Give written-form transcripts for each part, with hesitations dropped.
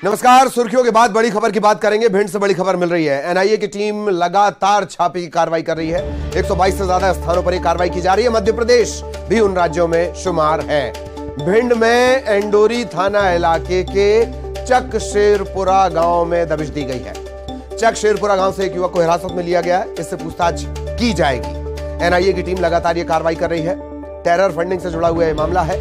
नमस्कार। सुर्खियों के बाद बड़ी खबर की बात करेंगे। भिंड से बड़ी खबर मिल रही है। एनआईए की टीम लगातार छापे की कार्रवाई कर रही है। 122 से ज्यादा स्थानों पर यह कार्रवाई की जा रही है। मध्य प्रदेश भी उन राज्यों में शुमार है। भिंड में एंडोरी थाना इलाके के चकशेरपुरा गांव में दबिश दी गई है। चकशेरपुरा गांव से एक युवक को हिरासत में लिया गया है। इससे पूछताछ की जाएगी। एनआईए की टीम लगातार यह कार्रवाई कर रही है। टेरर फंडिंग से जुड़ा हुआ यह मामला है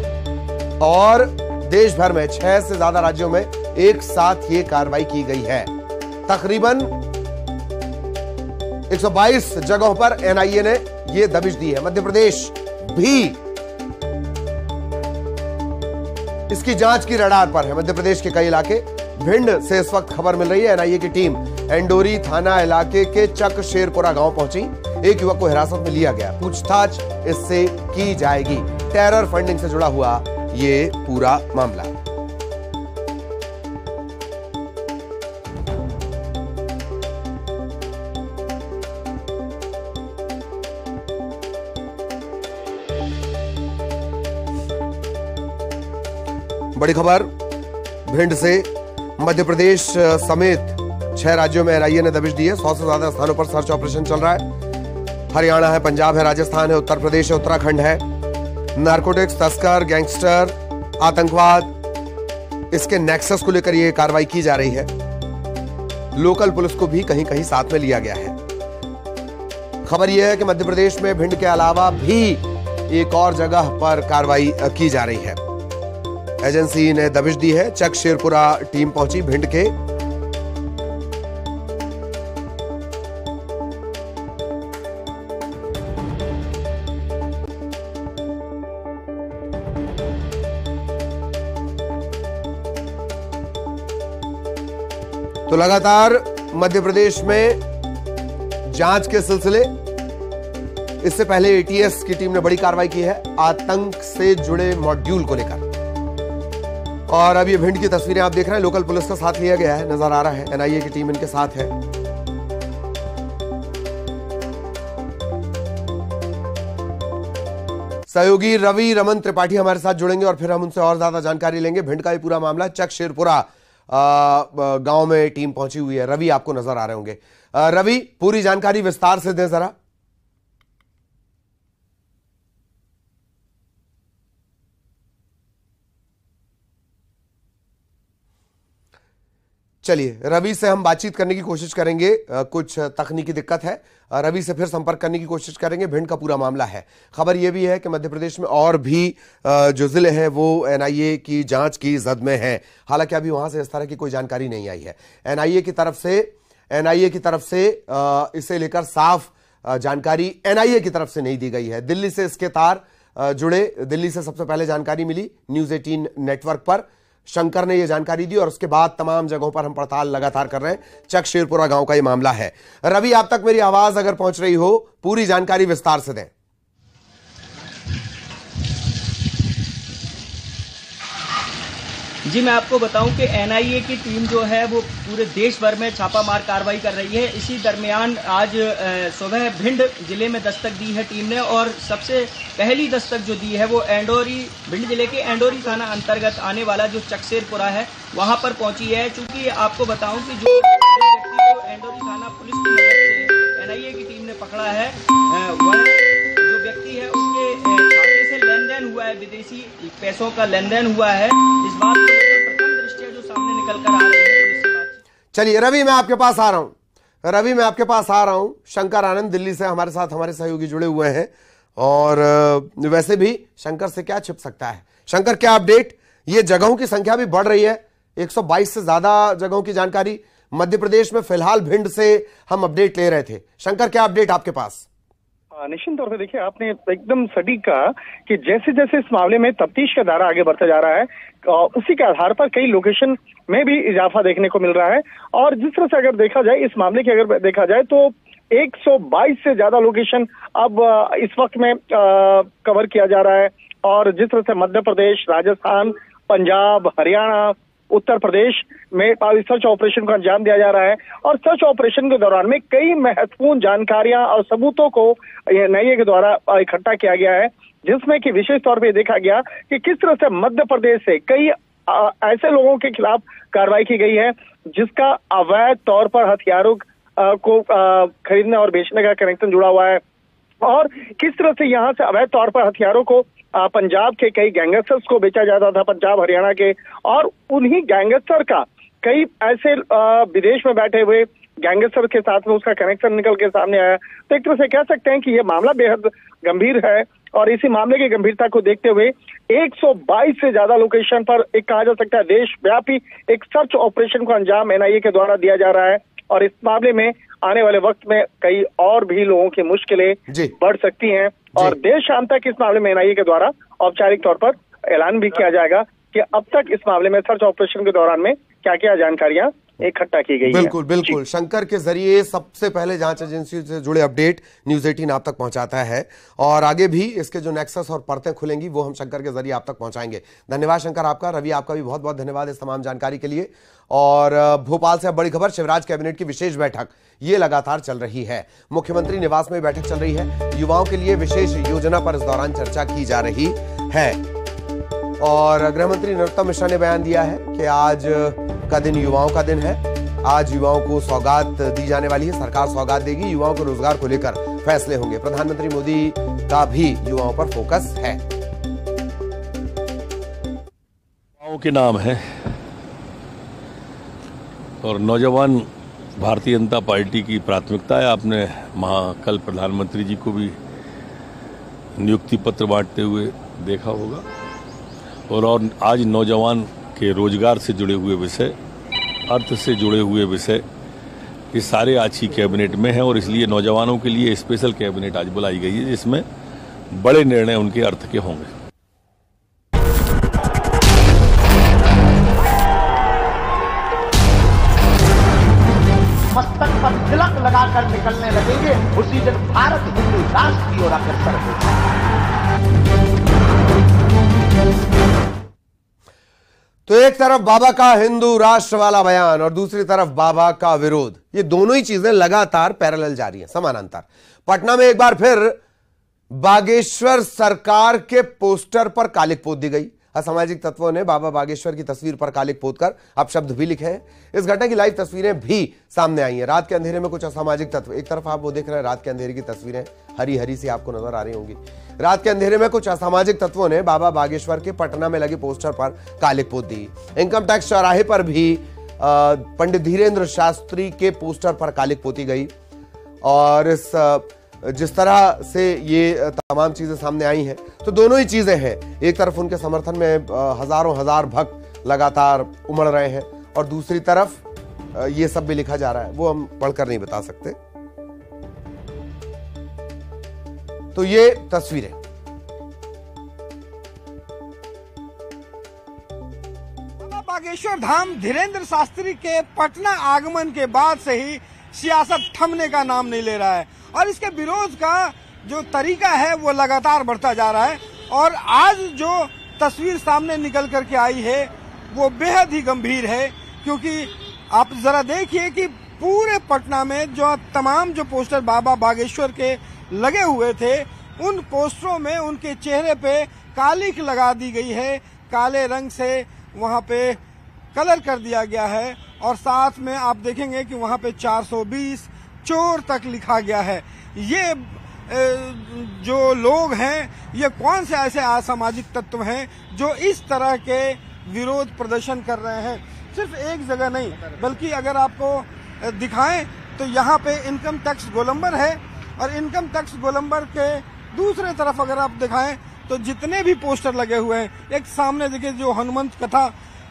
और देश भर में 6 से ज्यादा राज्यों में एक साथ ये कार्रवाई की गई है। तकरीबन 122 जगहों पर एनआईए ने ये दबिश दी है। मध्य प्रदेश भी इसकी जांच की रडार पर है। मध्य प्रदेश के कई इलाके। भिंड से इस वक्त खबर मिल रही है। एनआईए की टीम एंडोरी थाना इलाके के चकशेरपुरा गांव पहुंची। एक युवक को हिरासत में लिया गया। पूछताछ इससे की जाएगी। टेरर फंडिंग से जुड़ा हुआ ये पूरा मामला। बड़ी खबर भिंड से। मध्य प्रदेश समेत 6 राज्यों में एनआईए ने दबिश दी है। 100 से ज्यादा स्थानों पर सर्च ऑपरेशन चल रहा है। हरियाणा है, पंजाब है, राजस्थान है, उत्तर प्रदेश है, उत्तराखंड है। नारकोटिक्स, तस्कर, गैंगस्टर, आतंकवाद, इसके नेक्सस को लेकर यह कार्रवाई की जा रही है। लोकल पुलिस को भी कहीं कहीं साथ में लिया गया है। खबर यह है कि मध्य प्रदेश में भिंड के अलावा भी एक और जगह पर कार्रवाई की जा रही है। एजेंसी ने दबिश दी है। चकशेरपुरा टीम पहुंची भिंड के। तो लगातार मध्य प्रदेश में जांच के सिलसिले। इससे पहले एटीएस की टीम ने बड़ी कार्रवाई की है आतंक से जुड़े मॉड्यूल को लेकर। और अब ये भिंड की तस्वीरें आप देख रहे हैं। लोकल पुलिस का साथ लिया गया है, नजर आ रहा है। एनआईए की टीम इनके साथ है। सहयोगी रवि रमन त्रिपाठी हमारे साथ जुड़ेंगे और फिर हम उनसे और ज्यादा जानकारी लेंगे। भिंड का ये पूरा मामला। चकशेरपुरा गांव में टीम पहुंची हुई है। रवि आपको नजर आ रहे होंगे। रवि, पूरी जानकारी विस्तार से दें जरा। चलिए, रवि से हम बातचीत करने की कोशिश करेंगे। कुछ तकनीकी दिक्कत है। रवि से फिर संपर्क करने की कोशिश करेंगे। भिंड का पूरा मामला है। खबर यह भी है कि मध्य प्रदेश में और भी जो जिले हैं वो एनआईए की जांच की जद में हैं। हालांकि अभी वहां से इस तरह की कोई जानकारी नहीं आई है। एनआईए की तरफ से इसे लेकर साफ जानकारी एनआईए की तरफ से नहीं दी गई है। दिल्ली से इसके तार जुड़े। दिल्ली से सबसे पहले जानकारी मिली न्यूज़ 18 नेटवर्क पर। शंकर ने यह जानकारी दी और उसके बाद तमाम जगहों पर हम पड़ताल लगातार कर रहे हैं। चकशेरपुरा गांव का यह मामला है। रवि, आप तक मेरी आवाज अगर पहुंच रही हो, पूरी जानकारी विस्तार से दें। जी, मैं आपको बताऊं कि एनआईए की टीम जो है वो पूरे देश भर में छापामार कार्रवाई कर रही है। इसी दरमियान आज सुबह भिंड जिले में दस्तक दी है टीम ने और सबसे पहली दस्तक जो दी है वो भिंड जिले के एंडोरी थाना अंतर्गत आने वाला जो चकशेरपुरा है वहां पर पहुंची है। चूंकि आपको बताऊं कि जो व्यक्ति को एंडोरी थाना पुलिस की मदद से एनआईए की टीम ने पकड़ा है, वह जो व्यक्ति है उसके खाते से लेन देन हुआ है, विदेशी पैसों का लेन देन हुआ है। इस बात को लेकर प्रथम दृष्टया जो सामने निकल कर आ रही है पुलिस से बातचीत। चलिए रवि, मैं आपके पास आ रहा हूं। शंकर आनंद दिल्ली से हमारे साथ, हमारे सहयोगी जुड़े हुए हैं। और वैसे भी शंकर से क्या छिप सकता है। शंकर, क्या अपडेट? ये जगहों की संख्या भी बढ़ रही है। 122 से ज्यादा जगहों की जानकारी मध्य प्रदेश में। फिलहाल भिंड से हम अपडेट ले रहे थे। शंकर, क्या अपडेट आपके पास? निश्चित तौर से देखिए, आपने एकदम सटीक कहा कि जैसे जैसे इस मामले में तफ्तीश का दायरा आगे बढ़ता जा रहा है, उसी के आधार पर कई लोकेशन में भी इजाफा देखने को मिल रहा है। और जिस तरह से अगर देखा जाए, इस मामले की अगर देखा जाए तो 122 से ज्यादा लोकेशन अब इस वक्त में कवर किया जा रहा है। और जिस तरह से मध्य प्रदेश, राजस्थान, पंजाब, हरियाणा, उत्तर प्रदेश में सर्च ऑपरेशन को अंजाम दिया जा रहा है। और सर्च ऑपरेशन के दौरान में कई महत्वपूर्ण जानकारियां और सबूतों को एनआईए के द्वारा इकट्ठा किया गया है, जिसमें कि विशेष तौर पे देखा गया कि किस तरह से मध्य प्रदेश से कई ऐसे लोगों के खिलाफ कार्रवाई की गई है जिसका अवैध तौर पर हथियारों को खरीदने और बेचने का कनेक्शन जुड़ा हुआ है, और किस तरह से यहाँ से अवैध तौर पर हथियारों को पंजाब के कई गैंगस्टर्स को बेचा जाता था, पंजाब हरियाणा के, और उन्हीं गैंगस्टर का कई ऐसे विदेश में बैठे हुए गैंगस्टर के साथ में उसका कनेक्शन निकल के सामने आया। तो एक तरह से कह सकते हैं कि ये मामला बेहद गंभीर है, और इसी मामले की गंभीरता को देखते हुए 122 से ज्यादा लोकेशन पर एक कहा जा सकता है देशव्यापी एक सर्च ऑपरेशन को अंजाम एनआईए के द्वारा दिया जा रहा है, और इस मामले में आने वाले वक्त में कई और भी लोगों की मुश्किलें बढ़ सकती हैं, और देर शाम तक इस मामले में एनआईए के द्वारा औपचारिक तौर पर ऐलान भी किया जाएगा कि अब तक इस मामले में सर्च ऑपरेशन के दौरान में क्या क्या जानकारियां इकट्ठा की गई बिल्कुल बिल्कुल शंकर के जरिए सबसे पहले जांच एजेंसी से जुड़े अपडेट न्यूज 18 आप तक पहुंचाता है, और आगे भी इसके जो नेक्सस और परतें खुलेंगी वो हम शंकर के जरिए आप तक पहुंचाएंगे। धन्यवाद शंकर आपका। रवि आपका भी बहुत बहुत धन्यवाद इस तमाम जानकारी के लिए। और भोपाल से अब बड़ी खबर, शिवराज कैबिनेट की विशेष बैठक ये लगातार चल रही है। मुख्यमंत्री निवास में बैठक चल रही है, युवाओं के लिए विशेष योजना पर इस दौरान चर्चा की जा रही है, और गृह मंत्री नरोत्तम मिश्रा ने बयान दिया है कि आज का दिन युवाओं का दिन है। आज युवाओं को सौगात दी जाने वाली है, सरकार सौगात देगी, युवाओं के रोजगार को लेकर फैसले होंगे। प्रधानमंत्री मोदी का भी युवाओं पर फोकस है। युवाओं के नाम है, और नौजवान भारतीय जनता पार्टी की प्राथमिकता है। आपने कल प्रधानमंत्री जी को भी नियुक्ति पत्र बांटते हुए देखा होगा, और आज नौजवान के रोजगार से जुड़े हुए विषय, अर्थ से जुड़े हुए विषय, ये सारे आज की कैबिनेट में हैं, और इसलिए नौजवानों के लिए स्पेशल कैबिनेट आज बुलाई गई है जिसमें बड़े निर्णय उनके अर्थ के होंगे। मस्तक पर तिलक लगाकर निकलने लगेंगे, उसी दिन भारत हिंदू राष्ट्र की ओर अग्रसर होगा। तो एक तरफ बाबा का हिंदू राष्ट्र वाला बयान और दूसरी तरफ बाबा का विरोध, ये दोनों ही चीजें लगातार पैरेलल जारी हैं, समानांतर। पटना में एक बार फिर बागेश्वर सरकार के पोस्टर पर कालिक पोत दी गई। असामाजिक तत्वों ने बाबा बागेश्वर की तस्वीर पर कालिक पोत कर अब शब्द भी लिखे हैं। इस घटना की लाइव तस्वीरें भी सामने आई हैं। रात के अंधेरे में कुछ असामाजिक तत्व, एक तरफ आप वो देख रहे हैं रात के अंधेरे की तस्वीरें हरी हरी सी आपको नजर आ रही होंगी। रात के अंधेरे में कुछ असामाजिक तत्वों ने बाबा बागेश्वर के पटना में लगे पोस्टर पर कालिक पोत दी। इनकम टैक्स चौराहे पर भी पंडित धीरेन्द्र शास्त्री के पोस्टर पर कालिक पोती गई, और जिस तरह से ये तमाम चीजें सामने आई हैं, तो दोनों ही चीजें हैं। एक तरफ उनके समर्थन में हजारों हजार भक्त लगातार उमड़ रहे हैं, और दूसरी तरफ ये सब भी लिखा जा रहा है, वो हम पढ़कर नहीं बता सकते। तो ये तस्वीरें बाबा बागेश्वर धाम धीरेन्द्र शास्त्री के पटना आगमन के बाद से ही सियासत थमने का नाम नहीं ले रहा है, और इसके विरोध का जो तरीका है वो लगातार बढ़ता जा रहा है। और आज जो तस्वीर सामने निकल करके आई है वो बेहद ही गंभीर है, क्योंकि आप जरा देखिए कि पूरे पटना में जो तमाम जो पोस्टर बाबा बागेश्वर के लगे हुए थे, उन पोस्टरों में उनके चेहरे पे कालिक लगा दी गई है, काले रंग से वहां पे कलर कर दिया गया है, और साथ में आप देखेंगे कि वहां पे 420 चोर तक लिखा गया है। ये जो लोग हैं, ये कौन से ऐसे असामाजिक तत्व हैं जो इस तरह के विरोध प्रदर्शन कर रहे हैं? सिर्फ एक जगह नहीं, बल्कि अगर आपको दिखाएं तो यहाँ पे इनकम टैक्स गोलंबर है, और इनकम टैक्स गोलंबर के दूसरे तरफ अगर आप दिखाएं तो जितने भी पोस्टर लगे हुए हैं, एक सामने देखिए जो हनुमंत कथा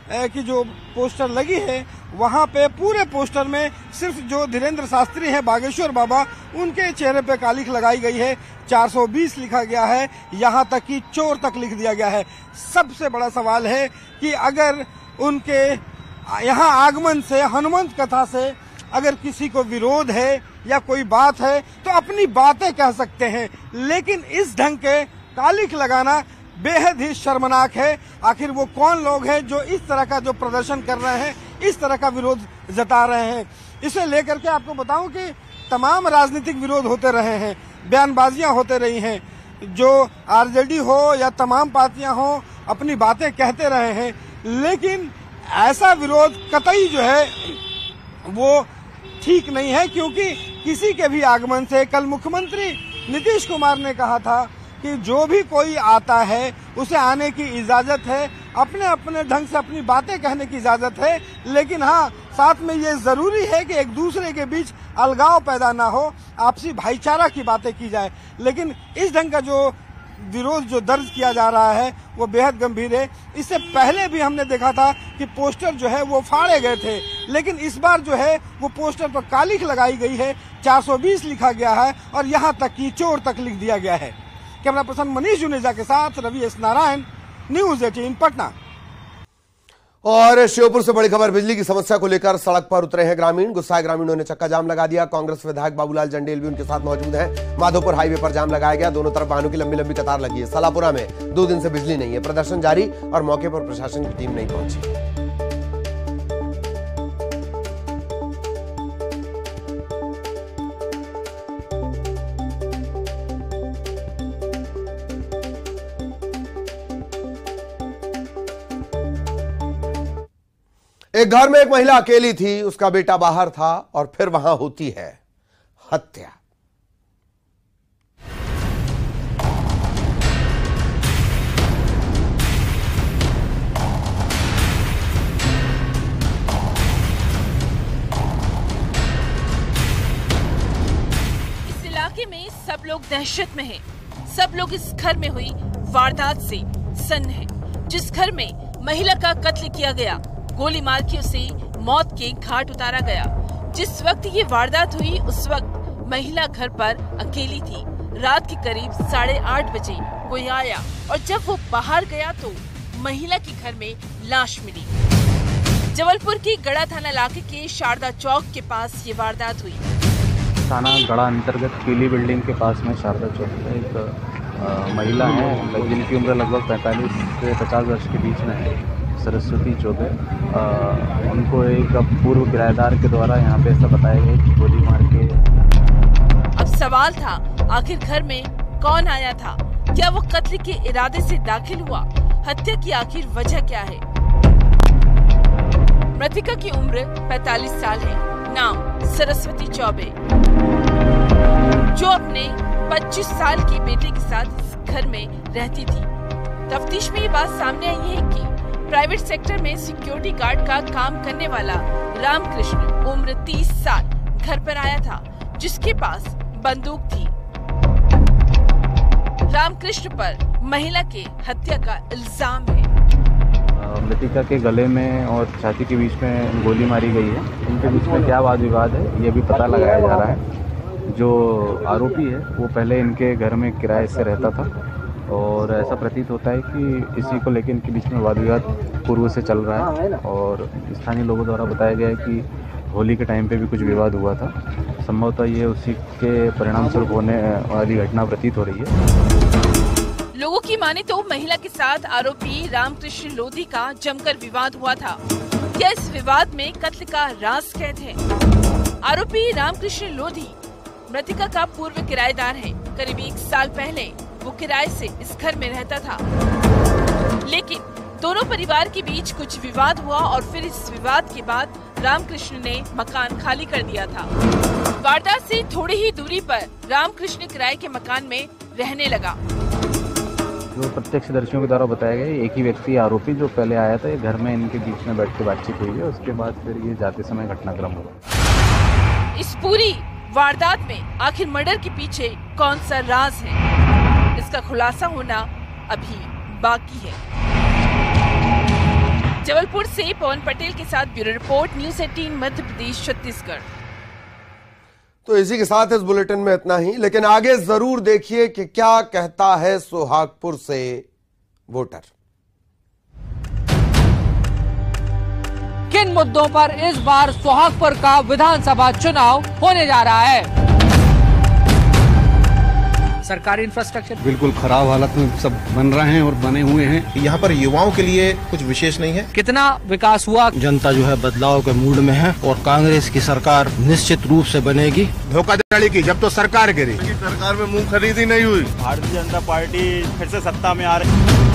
की जो पोस्टर लगी है, वहां पे पूरे पोस्टर में सिर्फ जो धीरेन्द्र शास्त्री है बागेश्वर बाबा, उनके चेहरे पे कालिक लगाई गई है, 420 लिखा गया है, यहाँ तक कि चोर तक लिख दिया गया है। सबसे बड़ा सवाल है कि अगर उनके यहाँ आगमन से, हनुमंत कथा से अगर किसी को विरोध है या कोई बात है तो अपनी बातें कह सकते हैं, लेकिन इस ढंग के कालिक लगाना बेहद ही शर्मनाक है। आखिर वो कौन लोग हैं जो इस तरह का जो प्रदर्शन कर रहे हैं, इस तरह का विरोध जता रहे हैं? इसे लेकर के आपको बताऊं कि तमाम राजनीतिक विरोध होते रहे हैं, बयानबाजियां होते रही हैं, जो आरजेडी हो या तमाम पार्टियां हो अपनी बातें कहते रहे हैं, लेकिन ऐसा विरोध कतई जो है वो ठीक नहीं है, क्योंकि किसी के भी आगमन से, कल मुख्यमंत्री नीतीश कुमार ने कहा था कि जो भी कोई आता है उसे आने की इजाजत है, अपने अपने ढंग से अपनी बातें कहने की इजाजत है, लेकिन हाँ साथ में ये जरूरी है कि एक दूसरे के बीच अलगाव पैदा ना हो, आपसी भाईचारा की बातें की जाए। लेकिन इस ढंग का जो विरोध जो दर्ज किया जा रहा है वो बेहद गंभीर है। इससे पहले भी हमने देखा था कि पोस्टर जो है वो फाड़े गए थे, लेकिन इस बार जो है वो पोस्टर पर कालिख लगाई गई है, 420 लिखा गया है और यहाँ तक कि चोर तक लिख दिया गया है। कैमरा पर्सन मनीष जुनेजा के साथ रवि एस नारायण, न्यूज़ 18 पटना। और श्योपुर से बड़ी खबर, बिजली की समस्या को लेकर सड़क पर उतरे हैं ग्रामीण। गुस्साए ग्रामीणों ने चक्का जाम लगा दिया। कांग्रेस विधायक बाबूलाल जंडेल भी उनके साथ मौजूद हैं। माधोपुर हाईवे पर जाम लगाया गया, दोनों तरफ वाहनों की लंबी लंबी कतार लगी है। सलापुरा में 2 दिन से बिजली नहीं है, प्रदर्शन जारी और मौके पर प्रशासन की टीम नहीं पहुंची। एक घर में एक महिला अकेली थी, उसका बेटा बाहर था और फिर वहां होती है हत्या। इस इलाके में सब लोग दहशत में हैं। सब लोग इस घर में हुई वारदात से सन्न हैं। जिस घर में महिला का कत्ल किया गया, गोली मार के उसे मौत के घाट उतारा गया। जिस वक्त ये वारदात हुई उस वक्त महिला घर पर अकेली थी। रात के करीब 8:30 बजे कोई आया और जब वो बाहर गया तो महिला के घर में लाश मिली। जबलपुर की गड़ा थाना इलाके के शारदा चौक के पास ये वारदात हुई। थाना गड़ा अंतर्गत पीली बिल्डिंग के पास में शारदा चौक में एक महिला है जिनकी उम्र लगभग 45 से 50 वर्ष के बीच में है, सरस्वती चौबे। उनको एक पूर्व किराएदार के द्वारा यहाँ पे ऐसा बताया गया कि गोली मार के। अब सवाल था, आखिर घर में कौन आया था? क्या वो कत्ल के इरादे से दाखिल हुआ? हत्या की आखिर वजह क्या है? मृतका की उम्र 45 साल है, नाम सरस्वती चौबे, जो अपने 25 साल की बेटे के साथ इस घर में रहती थी। तफ्तीश में ये बात सामने आई है कि प्राइवेट सेक्टर में सिक्योरिटी गार्ड का काम करने वाला रामकृष्ण उम्र 30 साल घर पर आया था, जिसके पास बंदूक थी। रामकृष्ण पर महिला के हत्या का इल्जाम है। मृतिका के गले में और छाती के बीच में गोली मारी गई है। इनके बीच में क्या वाद विवाद है ये भी पता लगाया जा रहा है। जो आरोपी है वो पहले इनके घर में किराए से रहता था और ऐसा प्रतीत होता है कि इसी को लेकर इनके बीच में वाद विवाद पूर्व से चल रहा है और स्थानीय लोगों द्वारा बताया गया है कि होली के टाइम पे भी कुछ विवाद हुआ था। संभवतः ये उसी के परिणाम स्वरूप होने वाली घटना प्रतीत हो रही है। लोगों की माने तो महिला के साथ आरोपी रामकृष्ण लोधी का जमकर विवाद हुआ था। क्या इस विवाद में कत्ल का राज कैद है? आरोपी रामकृष्ण लोधी मृतिका का पूर्व किराएदार है। करीब 1 साल पहले वो किराए से इस घर में रहता था, लेकिन दोनों परिवार के बीच कुछ विवाद हुआ और फिर इस विवाद के बाद रामकृष्ण ने मकान खाली कर दिया था। वारदात से थोड़ी ही दूरी पर रामकृष्ण किराए के मकान में रहने लगा। जो प्रत्यक्षदर्शियों के द्वारा बताया गया, एक ही व्यक्ति आरोपी जो पहले आया था, ये घर में इनके बीच में बैठ के बातचीत हुई है। उसके बाद फिर ये जाते समय घटनाक्रम हुआ। इस पूरी वारदात में आखिर मर्डर के पीछे कौन सा राज है, इसका खुलासा होना अभी बाकी है। जबलपुर से पवन पटेल के साथ bureau report, news 18 Madhya Pradesh Chhattisgarh. तो इसी के साथ इस बुलेटिन में इतना ही, लेकिन आगे जरूर देखिए कि क्या कहता है सोहागपुर से वोटर। किन मुद्दों पर इस बार सोहागपुर का विधानसभा चुनाव होने जा रहा है? सरकारी इंफ्रास्ट्रक्चर बिल्कुल खराब हालत में सब बन रहे हैं और बने हुए हैं। यहाँ पर युवाओं के लिए कुछ विशेष नहीं है। कितना विकास हुआ? जनता जो है बदलाव के मूड में है और कांग्रेस की सरकार निश्चित रूप से बनेगी। धोखाधड़ी की जब तो सरकार गिरी, सरकार में मूंग खरीदी नहीं हुई। भारतीय जनता पार्टी फिर से सत्ता में आ रही।